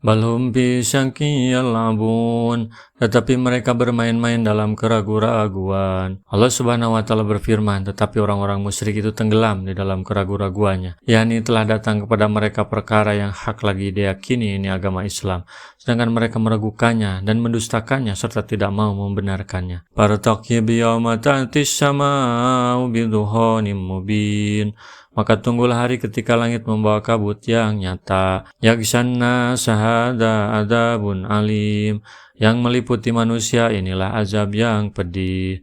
Balhum fi syakki yal'abun, tetapi mereka bermain-main dalam keraguan-raguan. Allah Subhanahu wa taala berfirman, tetapi orang-orang musyrik itu tenggelam di dalam keraguan-raguannya. yakni telah datang kepada mereka perkara yang hak lagi diyakini, ini agama Islam, sedangkan mereka meragukannya dan mendustakannya serta tidak mau membenarkannya. Fartaqib yawma ta'tis sama'u biduhanin mubin, maka tunggulah hari ketika langit membawa kabut yang nyata. Yakshanna sahada adabun alim, yang meliputi manusia inilah azab yang pedih.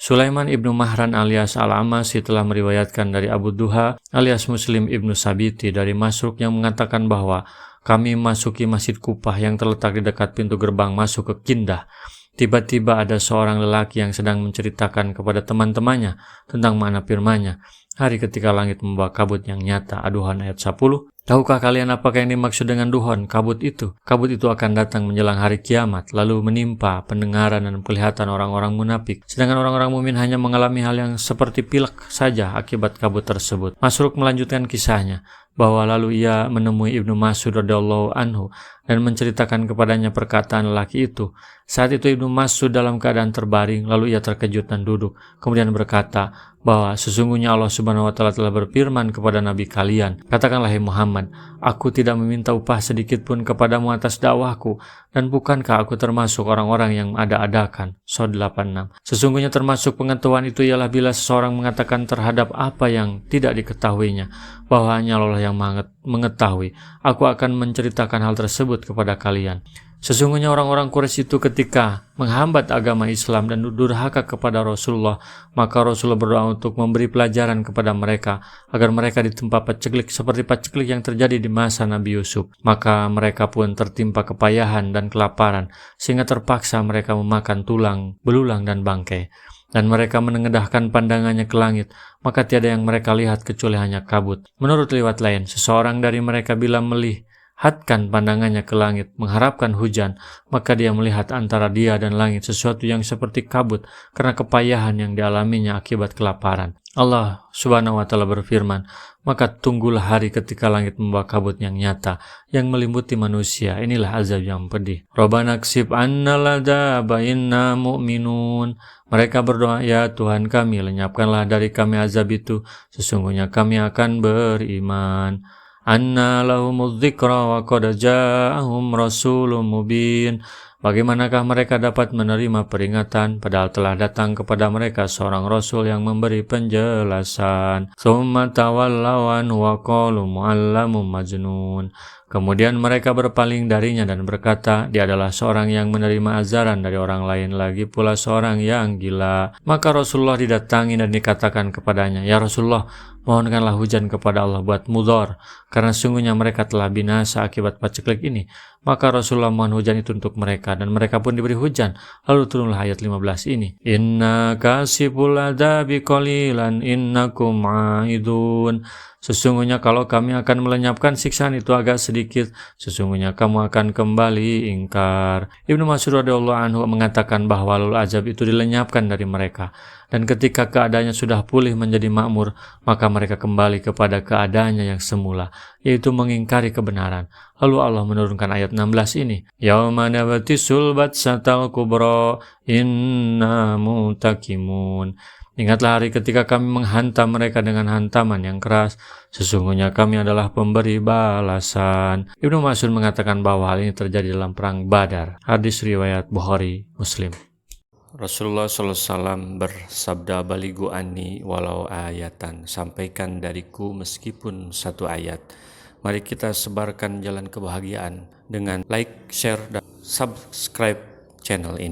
Sulaiman ibnu Mahran alias Al-Amasi telah meriwayatkan dari Abu Duha alias Muslim ibnu Sabiti dari Masruk yang mengatakan bahwa kami masuki Masjid Kupah yang terletak di dekat pintu gerbang masuk ke Kindah. Tiba-tiba ada seorang lelaki yang sedang menceritakan kepada teman-temannya tentang makna firman-Nya, hari ketika langit membawa kabut yang nyata. Ad-Duhan ayat 10. Tahukah kalian apakah yang dimaksud dengan duhon, kabut itu? Kabut itu akan datang menjelang hari kiamat, lalu menimpa pendengaran dan penglihatan orang-orang munafik. Sedangkan orang-orang mukmin hanya mengalami hal yang seperti pilek saja akibat kabut tersebut. Masruk melanjutkan kisahnya, bahwa lalu ia menemui Ibnu Mas'ud radhiyallahu anhu dan menceritakan kepadanya perkataan lelaki itu. Saat itu Ibnu Mas'ud dalam keadaan terbaring, lalu ia terkejut dan duduk, kemudian berkata bahwa sesungguhnya Allah Subhanahu wa taala telah berfirman kepada nabi kalian, katakanlah hai Muhammad, aku tidak meminta upah sedikit pun kepadamu atas dakwahku, dan bukankah aku termasuk orang-orang yang ada-adakan? Shad 86. Sesungguhnya termasuk pengetahuan itu ialah bila seseorang mengatakan terhadap apa yang tidak diketahuinya, bahwa hanya Allah yang mengetahui. Aku akan menceritakan hal tersebut kepada kalian. Sesungguhnya orang-orang Quraisy itu ketika menghambat agama Islam dan durhaka kepada Rasulullah, maka Rasulullah berdoa untuk memberi pelajaran kepada mereka agar mereka ditempa paceklik seperti paceklik yang terjadi di masa Nabi Yusuf. Maka mereka pun tertimpa kepayahan dan kelaparan sehingga terpaksa mereka memakan tulang, belulang dan bangkai. Dan mereka menengadahkan pandangannya ke langit, maka tiada yang mereka lihat kecuali hanya kabut. Menurut riwayat lain, seseorang dari mereka bila melihatkan pandangannya ke langit, mengharapkan hujan, maka dia melihat antara dia dan langit sesuatu yang seperti kabut karena kepayahan yang dialaminya akibat kelaparan. Allah Subhanahu wa taala berfirman, maka tunggulah hari ketika langit membawa kabut yang nyata yang meliputi manusia, inilah azab yang pedih. Rabbana ksib annal adzaba inna mu'minun. Mereka berdoa, ya Tuhan kami, lenyapkanlah dari kami azab itu, sesungguhnya kami akan beriman. Anna lahumudz dzikra wa qad ja'ahum rasulun mubin. Bagaimanakah mereka dapat menerima peringatan padahal telah datang kepada mereka seorang rasul yang memberi penjelasan. Tsumma tawallaw anhu wa qalu mu'allamun majnun. Kemudian mereka berpaling darinya dan berkata, dia adalah seorang yang menerima ajaran dari orang lain, lagi pula seorang yang gila. Maka Rasulullah didatangi dan dikatakan kepadanya, ya Rasulullah, mohonkanlah hujan kepada Allah buat Mudhar, karena sungguhnya mereka telah binasa akibat paceklik ini. Maka Rasulullah mohon hujan itu untuk mereka, dan mereka pun diberi hujan. Lalu turunlah ayat 15 ini. Inna kasiful adabi qalilan innakum aidun. Sesungguhnya kalau kami akan melenyapkan siksaan itu agak sedikit, sesungguhnya kamu akan kembali ingkar. Ibnu Mas'ud radhiyallahu anhu mengatakan bahwa lalu azab itu dilenyapkan dari mereka, dan ketika keadaannya sudah pulih menjadi makmur, maka mereka kembali kepada keadaannya yang semula, yaitu mengingkari kebenaran. Lalu Allah menurunkan ayat 16 ini. Yauma nabtisul batsatal kubra inna mutakimun. Ingatlah hari ketika kami menghantam mereka dengan hantaman yang keras. Sesungguhnya kami adalah pemberi balasan. Ibnu Mas'ud mengatakan bahwa hal ini terjadi dalam perang Badar. Hadis riwayat Bukhari, Muslim. Rasulullah SAW bersabda, baligu anni walau ayatan, sampaikan dariku meskipun satu ayat. Mari kita sebarkan jalan kebahagiaan dengan like, share, dan subscribe channel ini.